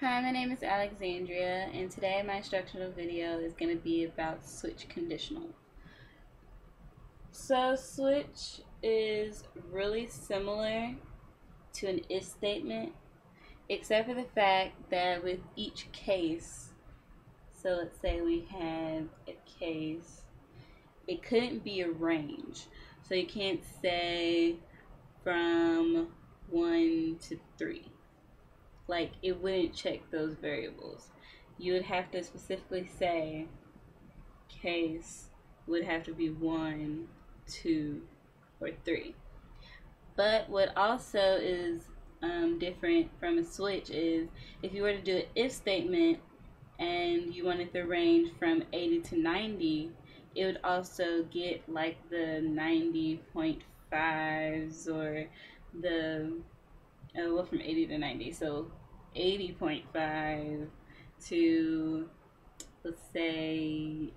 Hi, my name is Alexandria, and today my instructional video is going to be about switch conditional. So switch is really similar to an if statement, except for the fact that with each case, so let's say we have a case, it couldn't be a range. So you can't say from 1 to 3. Like, it wouldn't check those variables. You would have to specifically say case would have to be 1, 2, or 3. But what also is different from a switch is if you were to do an if statement and you wanted the range from 80 to 90, it would also get like the 90.5s or the well, from 80 to 90. So 80.5 to, let's say,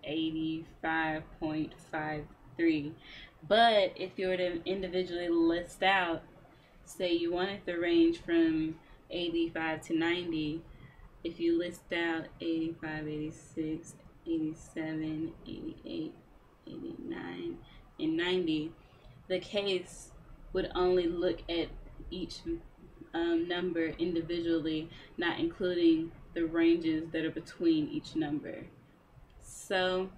85.53. But if you were to individually list out, say you wanted the range from 85 to 90, if you list out 85, 86, 87, 88, 89, and 90, the case would only look at each number individually, not including the ranges that are between each number. So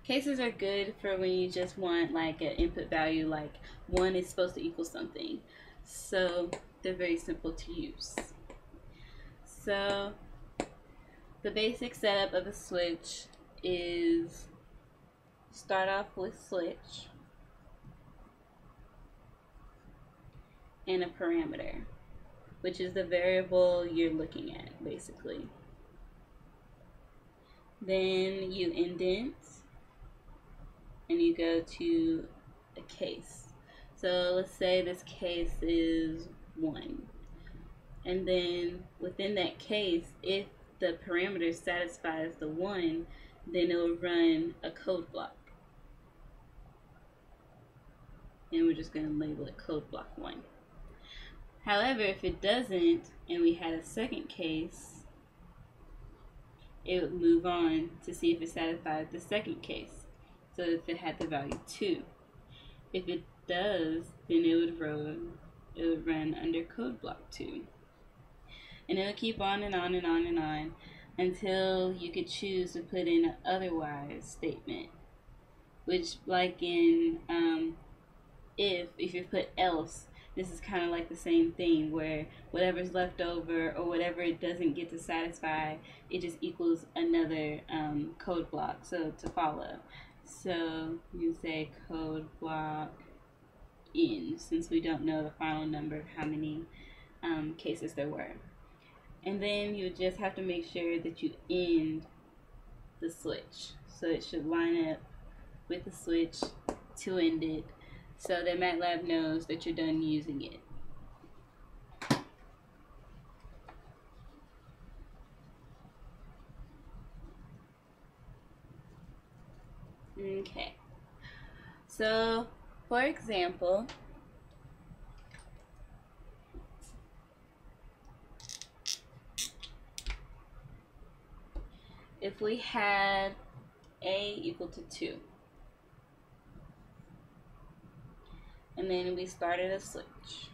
cases are good for when you just want like an input value, like 1 is supposed to equal something. So they're very simple to use. So the basic setup of a switch is start off with switch and a parameter, which is the variable you're looking at, basically. Then you indent and you go to a case. So let's say this case is 1. And then within that case, if the parameter satisfies the 1, then it will run a code block. And we're just going to label it code block 1. However, if it doesn't, and we had a second case, it would move on to see if it satisfies the second case. So if it had the value 2. If it does, then it would run under code block 2. And it would keep on and on and on and on until you could choose to put in an otherwise statement. Which, like in if you put else, this is kind of like the same thing, where whatever's left over or whatever it doesn't get to satisfy, it just equals another code block so to follow. So you say code block in, since we don't know the final number of how many cases there were. And then you just have to make sure that you end the switch. So it should line up with the switch to end it, so that MATLAB knows that you're done using it. Okay, so for example, if we had A equal to 2, and then we started a switch,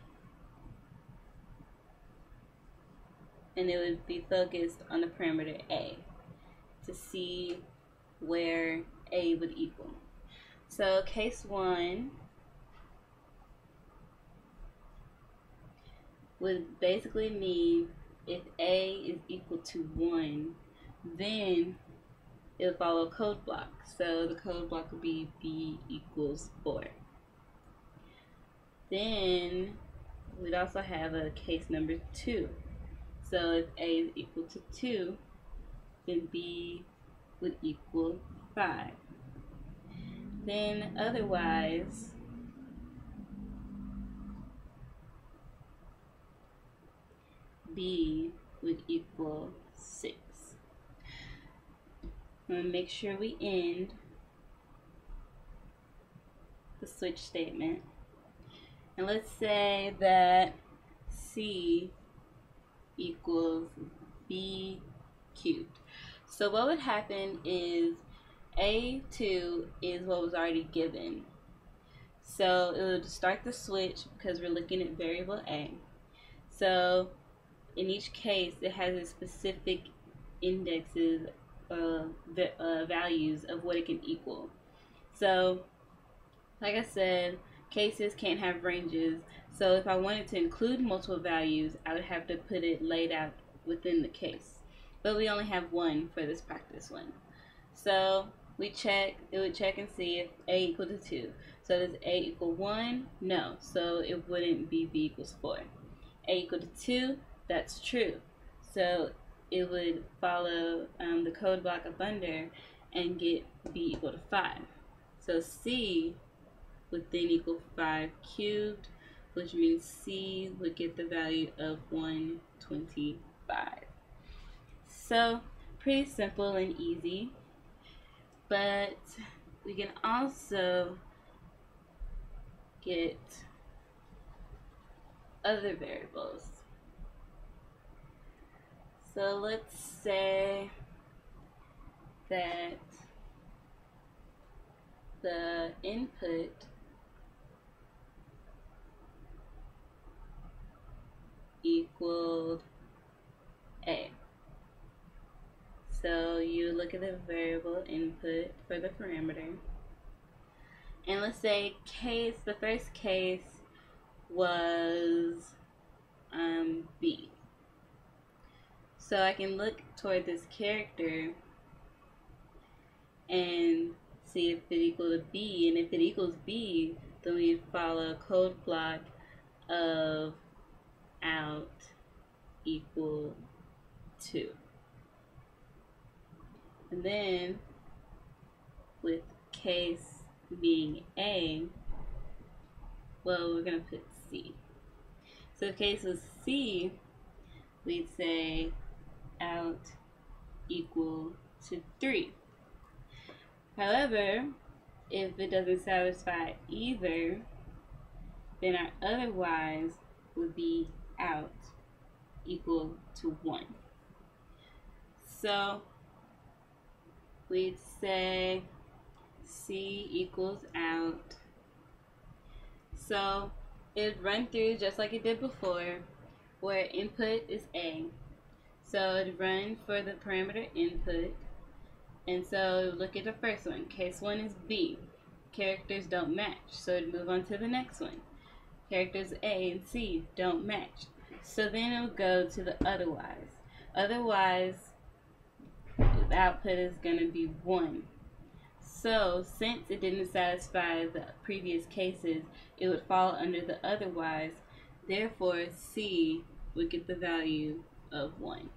and it would be focused on the parameter A to see where A would equal. So case 1 would basically mean if A is equal to 1, then it would follow a code block. So the code block would be B equals 4. Then we'd also have a case number 2. So if A is equal to 2, then B would equal 5. Then otherwise, B would equal 6. I'm going to make sure we end the switch statement. And let's say that C equals b cubed. So what would happen is a2 is what was already given. So it would start the switch because we're looking at variable a. So in each case, it has a specific indexes, values of what it can equal. So, like I said, cases can't have ranges. So if I wanted to include multiple values, I would have to put it laid out within the case. But we only have one for this practice one. So it would check and see if a equal to 2. So does a equal 1? No. So it wouldn't be b equals 4. A equal to 2? That's true. So it would follow the code block up under and get b equal to 5. So c would then equal 5 cubed, which means c would get the value of 125. So pretty simple and easy, but we can also get other variables. So let's say that the input equaled a. So you look at the variable input for the parameter, and let's say the first case was b. So I can look toward this character and see if it equals b, and if it equals b, then we follow a code block of out equal 2. And then with case being a, well, we're going to put c. So if case was c, we'd say out equal to 3. However, if it doesn't satisfy either, then our otherwise would be out equal to 1. So we'd say c equals out. So it'd run through just like it did before, where input is a. So it'd run for the parameter input, and so look at the first one. Case 1 is b. Characters don't match, so it'd move on to the next one. Characters a and c don't match, so then it'll go to the otherwise. Otherwise, the output is going to be 1. So since it didn't satisfy the previous cases, it would fall under the otherwise. Therefore, c would get the value of 1.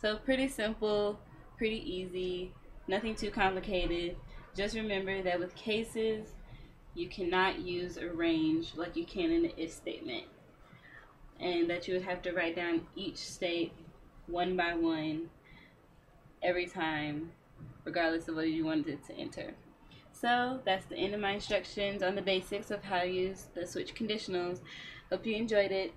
So pretty simple, pretty easy, nothing too complicated. Just remember that with cases, you cannot use a range like you can in the if statement, and that you would have to write down each state one by one every time, regardless of what you wanted to enter. So that's the end of my instructions on the basics of how to use the switch conditionals. Hope you enjoyed it.